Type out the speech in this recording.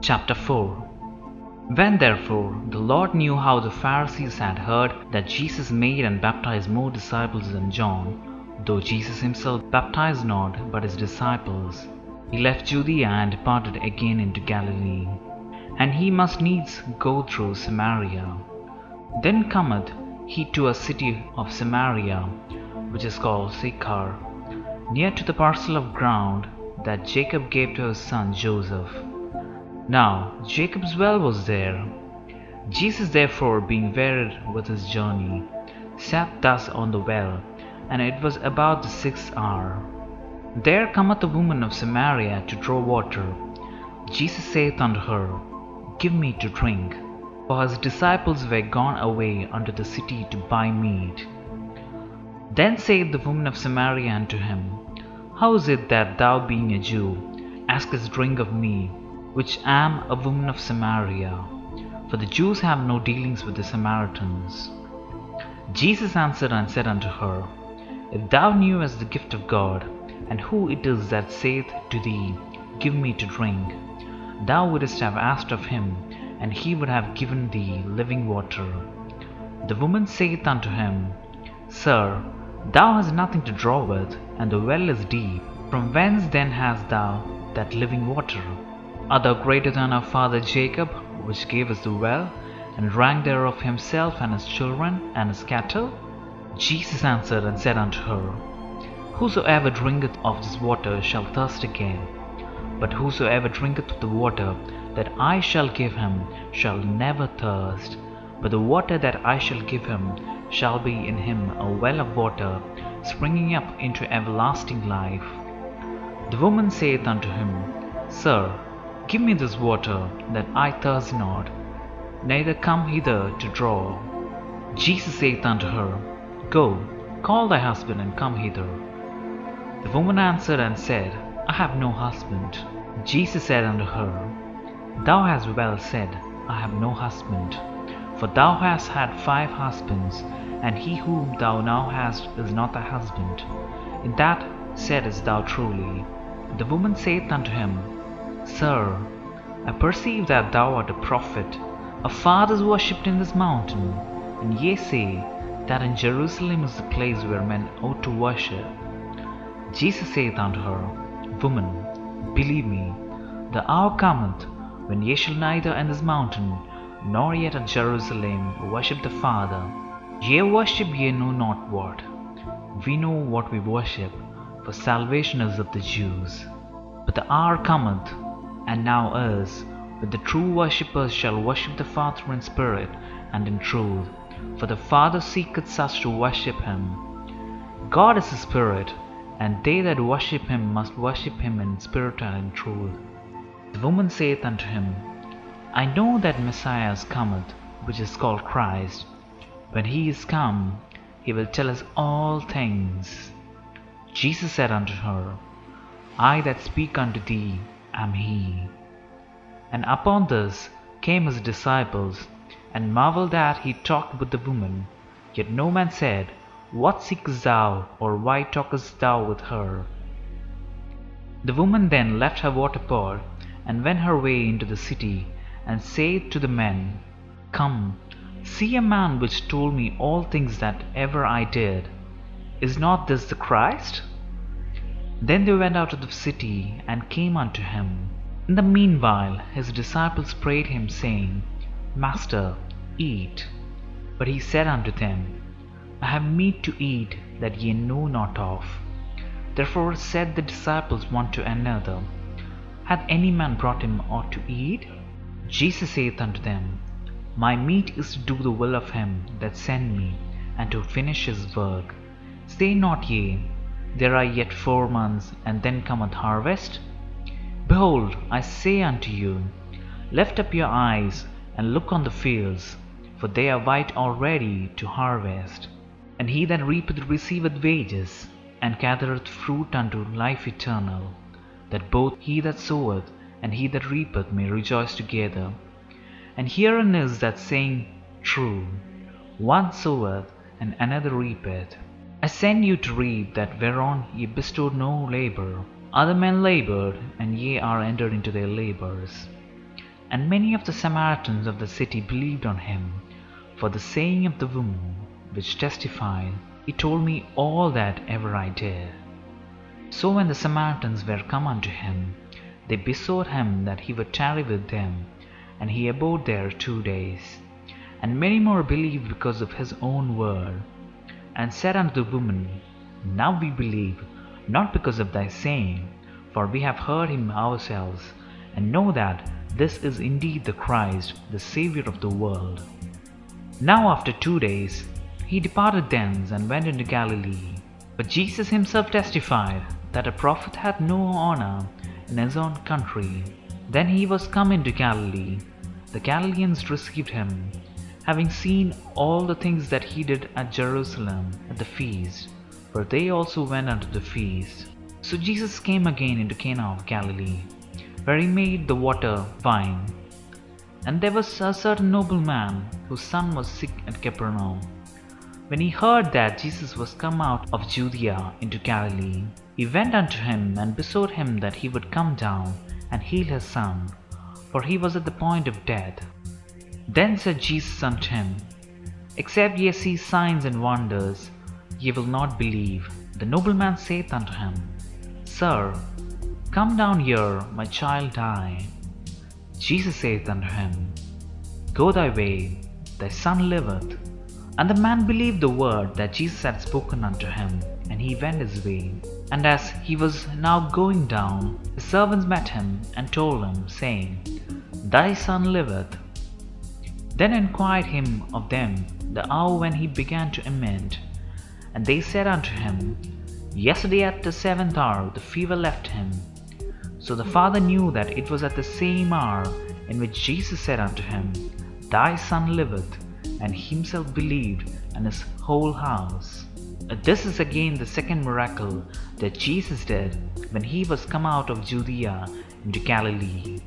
Chapter 4. When therefore the Lord knew how the Pharisees had heard that Jesus made and baptized more disciples than John, though Jesus himself baptized not but his disciples, he left Judea and departed again into Galilee. And he must needs go through Samaria. Then cometh he to a city of Samaria, which is called Sychar, near to the parcel of ground that Jacob gave to his son Joseph. Now Jacob's well was there. Jesus therefore, being wearied with his journey, sat thus on the well, and it was about the 6th hour. There cometh a woman of Samaria to draw water. Jesus saith unto her, Give me to drink. For his disciples were gone away unto the city to buy meat. Then saith the woman of Samaria unto him, How is it that thou, being a Jew, askest drink of me, which am a woman of Samaria? For the Jews have no dealings with the Samaritans. Jesus answered and said unto her, If thou knewest the gift of God, and who it is that saith to thee, Give me to drink, thou wouldest have asked of him, and he would have given thee living water. The woman saith unto him, Sir, thou hast nothing to draw with, and the well is deep. From whence then hast thou that living water? Art thou greater than our father Jacob, which gave us the well, and drank thereof himself and his children and his cattle? Jesus answered and said unto her, Whosoever drinketh of this water shall thirst again. But whosoever drinketh of the water that I shall give him shall never thirst. But the water that I shall give him shall be in him a well of water, springing up into everlasting life. The woman saith unto him, Sir, give me this water, that I thirst not, neither come hither to draw. Jesus saith unto her, Go, call thy husband, and come hither. The woman answered and said, I have no husband. Jesus said unto her, Thou hast well said, I have no husband. For thou hast had 5 husbands, and he whom thou now hast is not thy husband. In that saidst thou truly. The woman saith unto him, Sir, I perceive that thou art a prophet. Our fathers worshipped in this mountain, and ye say that in Jerusalem is the place where men ought to worship. Jesus saith unto her, Woman, believe me, the hour cometh when ye shall neither in this mountain nor yet at Jerusalem worship the Father. Ye worship ye know not what. We know what we worship, for salvation is of the Jews. But the hour cometh, and now is, when the true worshippers shall worship the Father in spirit and in truth, for the Father seeketh such to worship him. God is a spirit, and they that worship him must worship him in spirit and in truth. The woman saith unto him, I know that Messiah cometh, which is called Christ. When he is come, he will tell us all things. Jesus said unto her, I that speak unto thee am he. And upon this came his disciples, and marveled that he talked with the woman. Yet no man said, What seekest thou, or why talkest thou with her? The woman then left her water pot, and went her way into the city, and saith to the men, Come, see a man which told me all things that ever I did. Is not this the Christ? Then they went out of the city, and came unto him. In the meanwhile his disciples prayed him, saying, Master, eat. But he said unto them, I have meat to eat that ye know not of. Therefore said the disciples one to another, Hath any man brought him aught to eat? Jesus saith unto them, My meat is to do the will of him that sent me, and to finish his work. Say not ye, There are yet 4 months, and then cometh harvest? Behold, I say unto you, Lift up your eyes, and look on the fields, for they are white already to harvest. And he that reapeth receiveth wages, and gathereth fruit unto life eternal, that both he that soweth and he that reapeth may rejoice together. And herein is that saying true, One soweth, and another reapeth. I send you to reap that whereon ye bestowed no labour. Other men laboured, and ye are entered into their labours. And many of the Samaritans of the city believed on him, for the saying of the woman, which testified, He told me all that ever I did. So when the Samaritans were come unto him, they besought him that he would tarry with them, and he abode there 2 days. And many more believed because of his own word, and said unto the woman, Now we believe, not because of thy saying, for we have heard him ourselves, and know that this is indeed the Christ, the Saviour of the world. Now after 2 days he departed thence, and went into Galilee. But Jesus himself testified that a prophet had no honour in his own country. Then he was come into Galilee. The Galileans received him, having seen all the things that he did at Jerusalem at the feast, for they also went unto the feast. So Jesus came again into Cana of Galilee, where he made the water wine. And there was a certain nobleman, whose son was sick at Capernaum. When he heard that Jesus was come out of Judea into Galilee, he went unto him, and besought him that he would come down and heal his son, for he was at the point of death. Then said Jesus unto him, Except ye see signs and wonders, ye will not believe. The nobleman saith unto him, Sir, come down here, my child die. Jesus saith unto him, Go thy way, thy son liveth. And the man believed the word that Jesus had spoken unto him, and he went his way. And as he was now going down, his servants met him, and told him, saying, Thy son liveth. Then inquired him of them the hour when he began to emit. And they said unto him, Yesterday at the 7th hour the fever left him. So the father knew that it was at the same hour in which Jesus said unto him, Thy son liveth. And himself believed, and his whole house. This is again the second miracle that Jesus did when he was come out of Judea into Galilee.